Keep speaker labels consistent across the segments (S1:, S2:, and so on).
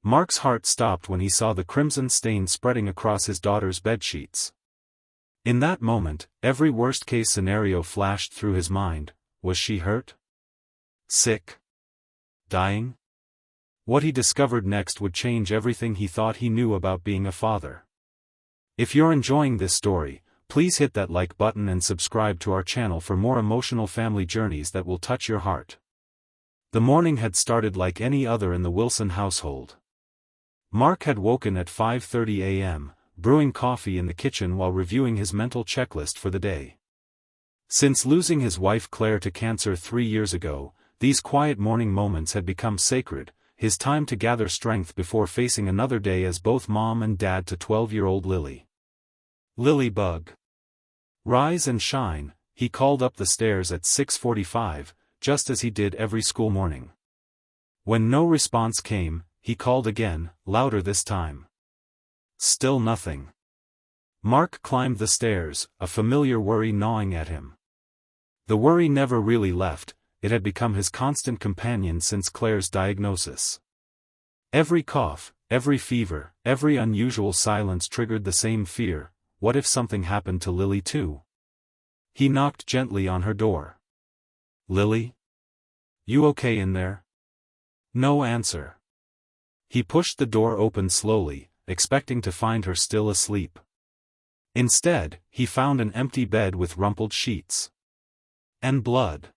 S1: Mark's heart stopped when he saw the crimson stain spreading across his daughter's bedsheets. In that moment, every worst-case scenario flashed through his mind. Was she hurt? Sick? Dying? What he discovered next would change everything he thought he knew about being a father. If you're enjoying this story, please hit that like button and subscribe to our channel for more emotional family journeys that will touch your heart. The morning had started like any other in the Wilson household. Mark had woken at 5:30 a.m., brewing coffee in the kitchen while reviewing his mental checklist for the day. Since losing his wife Claire to cancer 3 years ago, these quiet morning moments had become sacred, his time to gather strength before facing another day as both mom and dad to 12-year-old Lily. Lily bug. Rise and shine, he called up the stairs at 6:45, just as he did every school morning. When no response came, he called again, louder this time. Still nothing. Mark climbed the stairs, a familiar worry gnawing at him. The worry never really left, it had become his constant companion since Claire's diagnosis. Every cough, every fever, every unusual silence triggered the same fear. What if something happened to Lily too? He knocked gently on her door. Lily? You okay in there? No answer. He pushed the door open slowly, expecting to find her still asleep. Instead, he found an empty bed with rumpled sheets. And blood.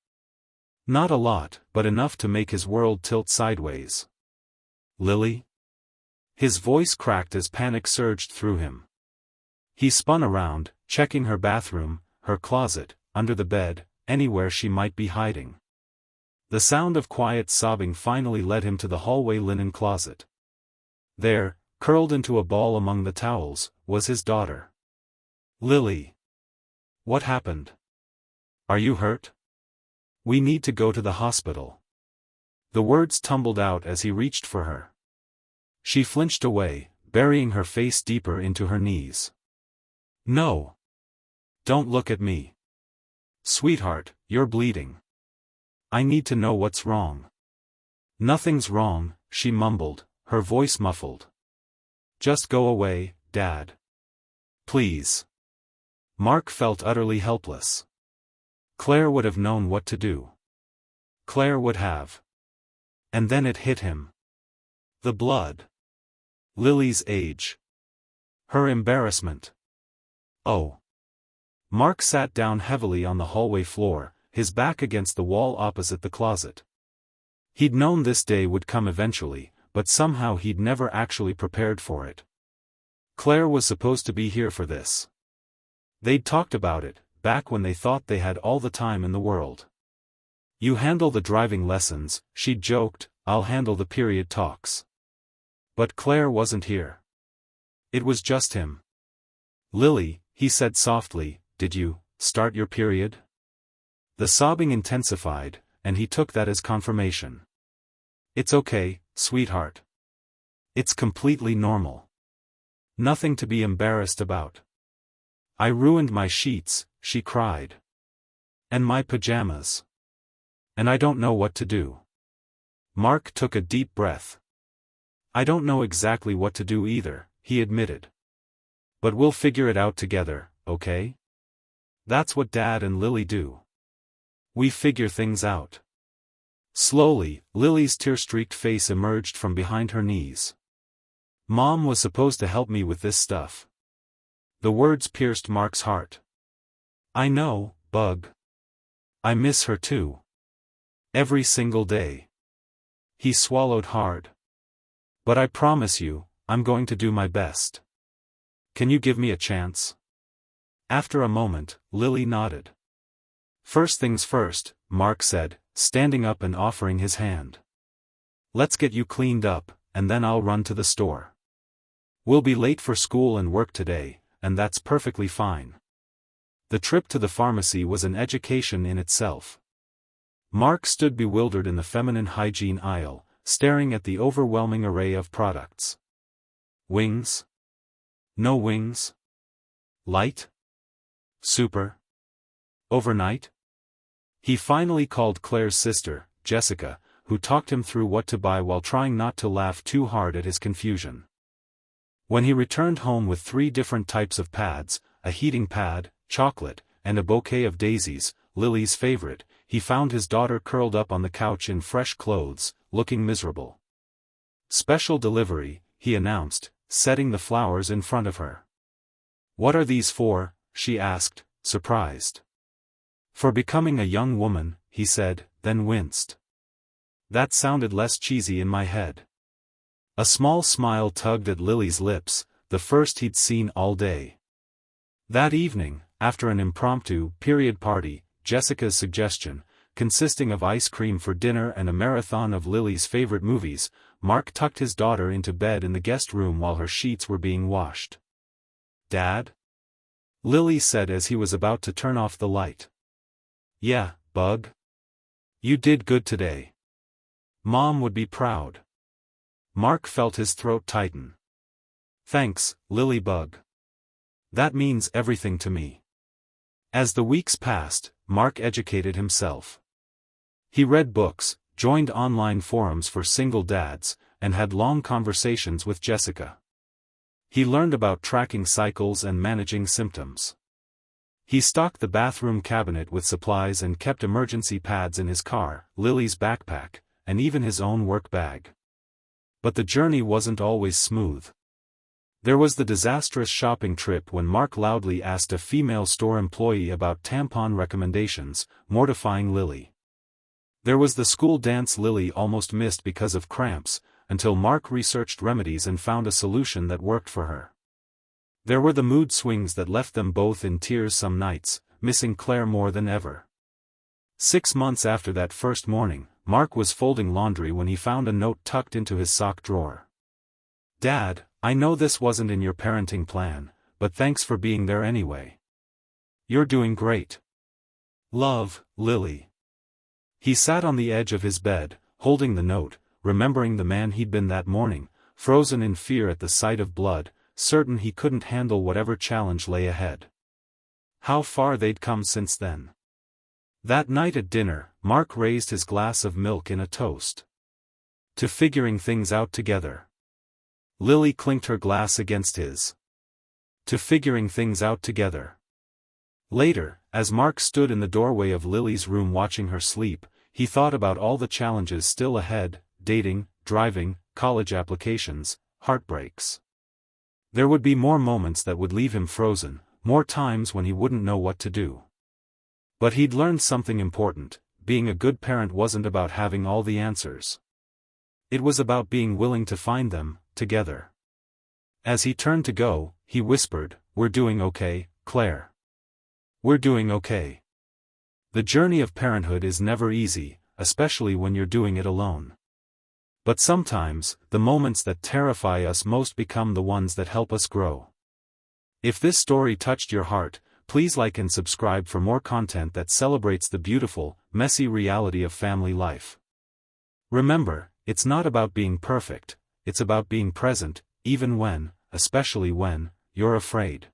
S1: Not a lot, but enough to make his world tilt sideways. Lily? His voice cracked as panic surged through him. He spun around, checking her bathroom, her closet, under the bed, anywhere she might be hiding. The sound of quiet sobbing finally led him to the hallway linen closet. There, curled into a ball among the towels, was his daughter. Lily. What happened? Are you hurt? We need to go to the hospital. The words tumbled out as he reached for her. She flinched away, burying her face deeper into her knees. No. Don't look at me. Sweetheart, you're bleeding. I need to know what's wrong. Nothing's wrong, she mumbled, her voice muffled. Just go away, Dad. Please. Mark felt utterly helpless. Claire would have known what to do. Claire would have. And then it hit him. The blood. Lily's age. Her embarrassment. Oh. Mark sat down heavily on the hallway floor, his back against the wall opposite the closet. He'd known this day would come eventually, but somehow he'd never actually prepared for it. Claire was supposed to be here for this. They'd talked about it, back when they thought they had all the time in the world. You handle the driving lessons, she'd joked, I'll handle the period talks. But Claire wasn't here. It was just him. Lily, he said softly, did you start your period? The sobbing intensified, and he took that as confirmation. It's okay, sweetheart. It's completely normal. Nothing to be embarrassed about. I ruined my sheets, she cried. And my pajamas. And I don't know what to do. Mark took a deep breath. I don't know exactly what to do either, he admitted. But we'll figure it out together, okay? That's what Dad and Lily do. We figure things out. Slowly, Lily's tear-streaked face emerged from behind her knees. Mom was supposed to help me with this stuff. The words pierced Mark's heart. I know, Bug. I miss her too. Every single day. He swallowed hard. But I promise you, I'm going to do my best. Can you give me a chance? After a moment, Lily nodded. First things first, Mark said, standing up and offering his hand. Let's get you cleaned up, and then I'll run to the store. We'll be late for school and work today, and that's perfectly fine. The trip to the pharmacy was an education in itself. Mark stood bewildered in the feminine hygiene aisle, staring at the overwhelming array of products. Wings? No wings? Light? Super? Overnight? He finally called Claire's sister, Jessica, who talked him through what to buy while trying not to laugh too hard at his confusion. When he returned home with 3 different types of pads, a heating pad, chocolate, and a bouquet of daisies, Lily's favorite, he found his daughter curled up on the couch in fresh clothes, looking miserable. "Special delivery," he announced, setting the flowers in front of her. "What are these for?" she asked, surprised. "For becoming a young woman," he said, then winced. That sounded less cheesy in my head. A small smile tugged at Lily's lips, the first he'd seen all day. That evening, after an impromptu period party, Jessica's suggestion, consisting of ice cream for dinner and a marathon of Lily's favorite movies, Mark tucked his daughter into bed in the guest room while her sheets were being washed. "Dad?" Lily said as he was about to turn off the light. "Yeah, bug? You did good today. Mom would be proud." Mark felt his throat tighten. "Thanks, Lily bug. That means everything to me." As the weeks passed, Mark educated himself. He read books, joined online forums for single dads, and had long conversations with Jessica. He learned about tracking cycles and managing symptoms. He stocked the bathroom cabinet with supplies and kept emergency pads in his car, Lily's backpack, and even his own work bag. But the journey wasn't always smooth. There was the disastrous shopping trip when Mark loudly asked a female store employee about tampon recommendations, mortifying Lily. There was the school dance Lily almost missed because of cramps, until Mark researched remedies and found a solution that worked for her. There were the mood swings that left them both in tears some nights, missing Claire more than ever. 6 months after that first morning, Mark was folding laundry when he found a note tucked into his sock drawer. "Dad, I know this wasn't in your parenting plan, but thanks for being there anyway. You're doing great. Love, Lily." He sat on the edge of his bed, holding the note, remembering the man he'd been that morning, frozen in fear at the sight of blood, certain he couldn't handle whatever challenge lay ahead. How far they'd come since then. That night at dinner, Mark raised his glass of milk in a toast to figuring things out together. Lily clinked her glass against his. To figuring things out together. Later, as Mark stood in the doorway of Lily's room watching her sleep, he thought about all the challenges still ahead: dating, driving, college applications, heartbreaks. There would be more moments that would leave him frozen, more times when he wouldn't know what to do. But he'd learned something important: being a good parent wasn't about having all the answers. It was about being willing to find them, together. As he turned to go, he whispered, "We're doing okay, Claire. We're doing okay." The journey of parenthood is never easy, especially when you're doing it alone. But sometimes, the moments that terrify us most become the ones that help us grow. If this story touched your heart, please like and subscribe for more content that celebrates the beautiful, messy reality of family life. Remember, it's not about being perfect, it's about being present, even when, especially when, you're afraid.